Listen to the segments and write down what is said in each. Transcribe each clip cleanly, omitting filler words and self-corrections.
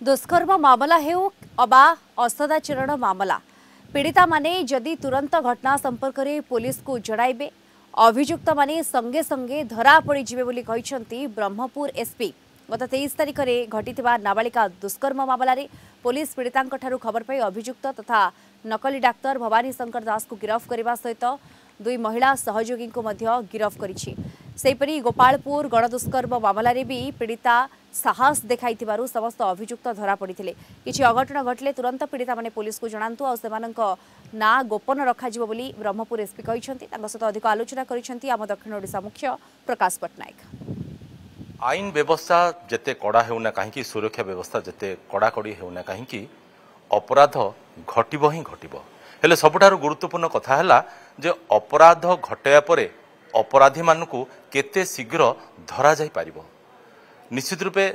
दुष्कर्म मामला हेउ अबा असदाचरण मामला पीड़िता माने जदि तुरंत घटना संपर्क में पुलिस को जणाइबे अभियुक्त माने संगे संगे धरा पड़ जिवे बोली कहिसंती ब्रह्मपुर एसपी। गत 23 तारिख में घटिथिबा नाबालिका दुष्कर्म मामला रे पुलिस पीड़िता खबर पाई अभियुक्त तथा नकली डाक्तर भवानी शंकर दास को गिरफ्त करने सहित दुई महिला सहयोगी को मध्य गिरफ्त करिछि। सेहीपरि गोपालपुर गणदुष्कर्म मामला रे भी पीड़िता साहस देखाइथिबारु समस्त अभियुक्त धरा पड़िथिले। किछि अघटन घटले तुरंत पीड़िता माने पुलिस को जणांतु आ सेमानक ना गोपन रखा जिवो बोली ब्रह्मपुर एसपी कहिसंती। तांका सहित अधिक आलोचना करिसंती आम दक्षिण ओडिशा मुख्य प्रकाश पटनायक। आईन व्यवस्था जेते कड़ा हेउना कहीं सुरक्षा व्यवस्था जेते कड़ाकड़ी हेउना कहीं अपराध घटिबो ही घटिबो। हेले सबुठारु गुरुत्वपूर्ण कथा हैला जे अपराध घटया परे अपराधी मानकु केते शीघ्र धरा जाई पारिबो। निश्चित रूपे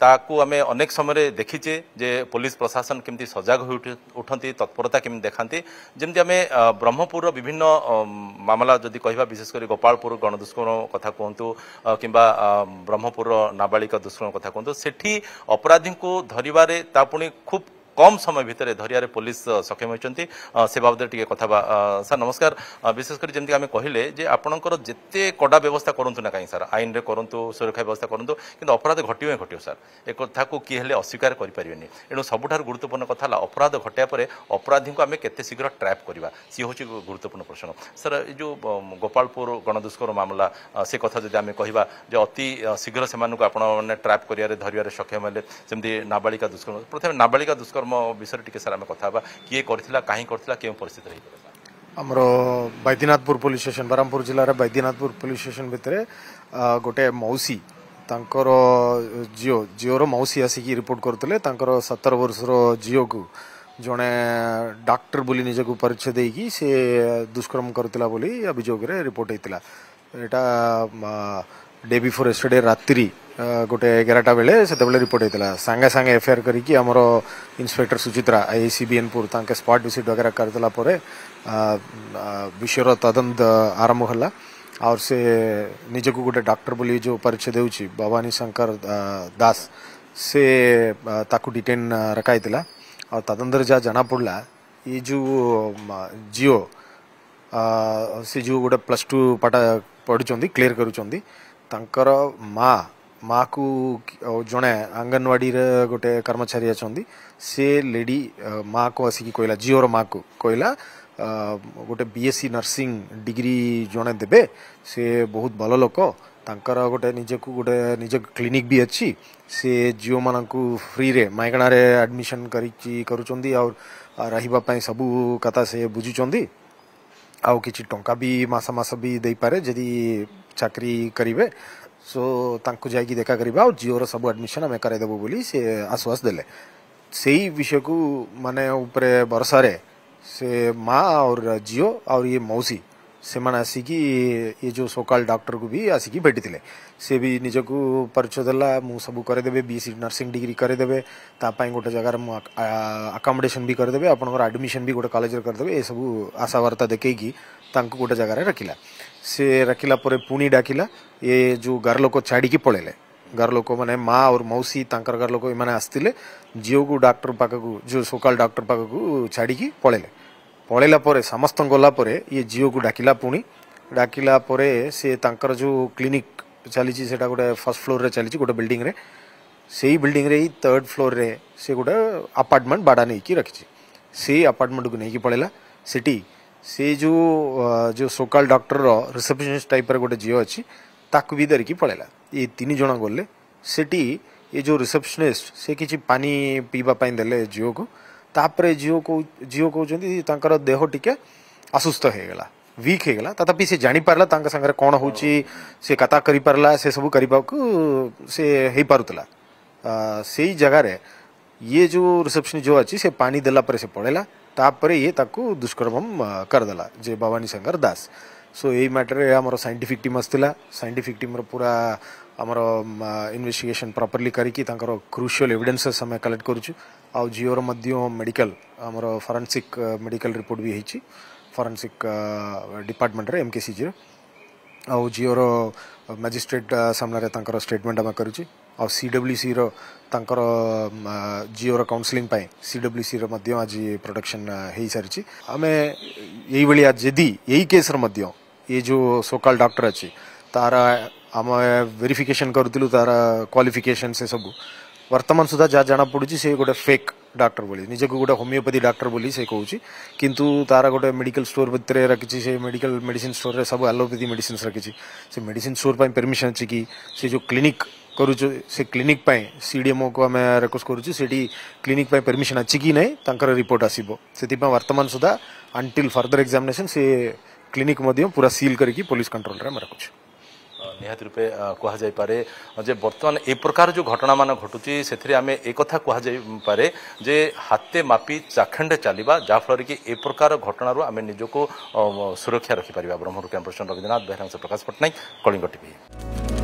ताकू आमे अनेक समय देखीचे जे पुलिस प्रशासन केमती सजग हो उठंती तत्परता केमती देखांती। जेमती आमे ब्रह्मपुर विभिन्न मामला जदि कहबा विशेषकर गोपालपुर गणदुष्कर्म कथा कहतु किंबा ब्रह्मपुर नाबालिका दुष्कर्म कथा कहतु सेठी अपराधी को धरिबारे ता पुणी खूब कम समय भितर धरिया पुलिस सक्षम होती से बाबद टे कथा सर नमस्कार। विशेषकर जमी आम कहले जे आपणकर जिते कड़ा व्यवस्था करूँ ना कहीं सर आईन रे करूँ सुरक्षा व्यवस्था करूँ कि अपराध घटो घटो सर एक कथा को किए हेले अस्वीकार करें। एणु सबुठार गुरुत्वपूर्ण कथा अपराध घटाया पर अपराधी को आम केते शीघ्र ट्रैप करवा सी हूँ गुरुत्वपूर्ण प्रश्न। सर ये जो गोपालपुर गणदुष्कर्म मामला से कथा जब आम कह अति शीघ्र से आपने ट्रैप कर धरवे सक्षम हेले जमी नाबालिका दुष्कर्म प्रथम नाबालिका दुष्कर्म विषय टी सर आम कथा किए करथिला काहे करथिला केउ परिस्थिति रही हमर बैद्यनाथपुर पुलिस स्टेशन बरहमपुर जिलार बैद्यनाथपुर पुलिस स्टेशन भितर गोटे मौसी तांकर जिओर मौसी आसिकी रिपोर्ट करते 17 वर्षर झील को जड़े डाक्टर बोली निजक परिचय देकी से दुष्कर्म करथिला बोली अभियोग रिपोर्ट होता। यहाँ डे बिफोर एस्टरडे रात्रि गोटे 11टा बेले से रिपोर्ट होता सांगे सांगे एफआईआर करिकी हमर इंस्पेक्टर सुचित्रा आईसी बीएनपुर तांके स्पॉट विजिट वगैरह करदेला परे विषयर तदंत आरंभ होला और से निजक गोटे डॉक्टर बोली जो परिचय देउची भवानी शंकर दास से ताकू डिटेन रखाइला और तदंतर जहाँ जना पड़ला ये जो जियो से जो गोटे +2 पाटा पढ़ुंट क्लीयर करुँच तांकर माँ को जड़े आंगनवाड़ी गोटे कर्मचारी अच्छा से लेडी माँ को आसिक कहला झीवर माँ को कहला गोटे बीएससी नर्सिंग डिग्री जड़े देबे से बहुत भल लोक तांकर गोटे निज क्लिनिक भी अच्छी से झील मान फ्री रे माइगणार एडमिशन करुँच और रही सबू कथा से बुझुंट आउ किछि टंका भी मास मास भी दे पारे जदि चाकरी करिवे सो तांको जाइकी देखा करबा और जिओर सब एडमिशन आम कराइदेबू बोली से आश्वास देले। से विषय को माने ऊपर बरसारे से माँ और जिओ और ये मौसी से मैंने आसिकी ये जो सोकाल डॉक्टर को भी आसिकी भेटी थे से भी निजक परिचय देला मु सब करदेबे बीएससी नर्सिंग डिग्री करदेबे तापाई गोटे जगार अकोमोडेशन भी करदेबे आपनकर एडमिशन भी गोटे कॉलेज करदेबे ये सब आशावार्ता देखी तांको गोटे जगार रखिला से रखिला परे पुणी डाकिला ये जो घर लोक छाड़ी पळेले घर लोक माने माँ और मौसी तांकर घर लोक माने आस्तिले जियो को डॉक्टर पाखकू जो सोकाल डॉक्टर पाखकू छाड़ी पळेले पळेला परे समस्त गला परे ये जियो को डाकिला पुणी डाकिला परे से तांकर जो क्लिनिक चली सेटा गोटे फर्स्ट फ्लोर रे चली गोटे बिल्डिंग रे से बिल्डिंग रे 3rd फ्लोर रे से गोटे अपार्टमेंट बाड़ा नहीं की रखी से अपार्टमेंट को नहीं पड़ेला सेठी से जो सोकाल डॉक्टर रिसेप्शनिस्ट टाइप गोटे झील अच्छी ताकू भी धरिकी पड़ेला ये 3 जन गले सेठी ये जो रिसेप्शनिस्ट से किसी पानी पीवाई देले झील को तापरे झील कहते तांकर देह टिके असुस्थ होगला वीक होगला तथापि से जानी पारला तांका संगे कौन होची से कथा करि पारला से सब करबा को से हे पारुतला से जगह रे ये जो रिसेप्शन जो अच्छी से पानी देला पर से पड़ेला तापरे ये ताकू दुष्कर्म करदेला जे भवानी शंकर दास। सो यही मैटर आमर साइंटिफिक टीम आसला साइंटिफिक टीम पूरा आमर इन्वेस्टिगेशन प्रॉपर्ली करिकी तांकर क्रूशियल एविडेंसेस आम कलेक्ट करूछु आ जियोर मध्य मेडिकल आमर फॉरेंसिक मेडिकल रिपोर्ट भी होइछि फॉरेंसिक डिपार्टमेंट रे एमकेसीजी आ जियोर मजिस्ट्रेट सामने तांकर स्टेटमेंट आम करूछु और सीडब्ल्यूसी रो तांकर जिओ काउंसलिंग पाए सीडब्ल्यूसी रो मध्य आज प्रोडक्शन हो सारी आम यही भाया जदि यही केस मध्य ये जो सोकाल डॉक्टर अच्छी तार आम वेरिफिकेशन करूँ तार क्वालिफिकेशन से सब वर्तमान सुधा जहाँ जाना पड़ी से गोटे फेक डॉक्टर बोली निजक गोटे होमियोपैथी डॉक्टर बोली से कहूँ किंतु तार गोटे मेडिकल स्टोर भितर रखी से मेडिकल मेडिसिन स्टोर रे सब एलोपैथी मेडिसिन रखी से मेडिसिन स्टोर पर परमिशन अच्छी कि से जो क्लिनिक करूँ से क्लिनिक सीडीएमओ को आम रिक्वेस्ट करूँ से क्लिनिक परमिशन अच्छी कि नहीं तांकर रिपोर्ट आसो से वर्तमान सुधा अंटिल फर्दर एग्जामिनेशन से क्लिनिक पूरा सील करके पुलिस कंट्रोल रे रखुछु निहाती रूपे कहुपे जे बर्तमान ए प्रकार जो घटना मान घटुची से आम एक कहुपे जे हाथे मापी चाखंडे चलवा जहाँफल कि ए प्रकार घटना आम निजको सुरक्षा रखिपर ब्रह्मपुर कैंपस रविन्द्रनाथ बेहरा प्रकाश पट्टनायक कलिंग टीवी।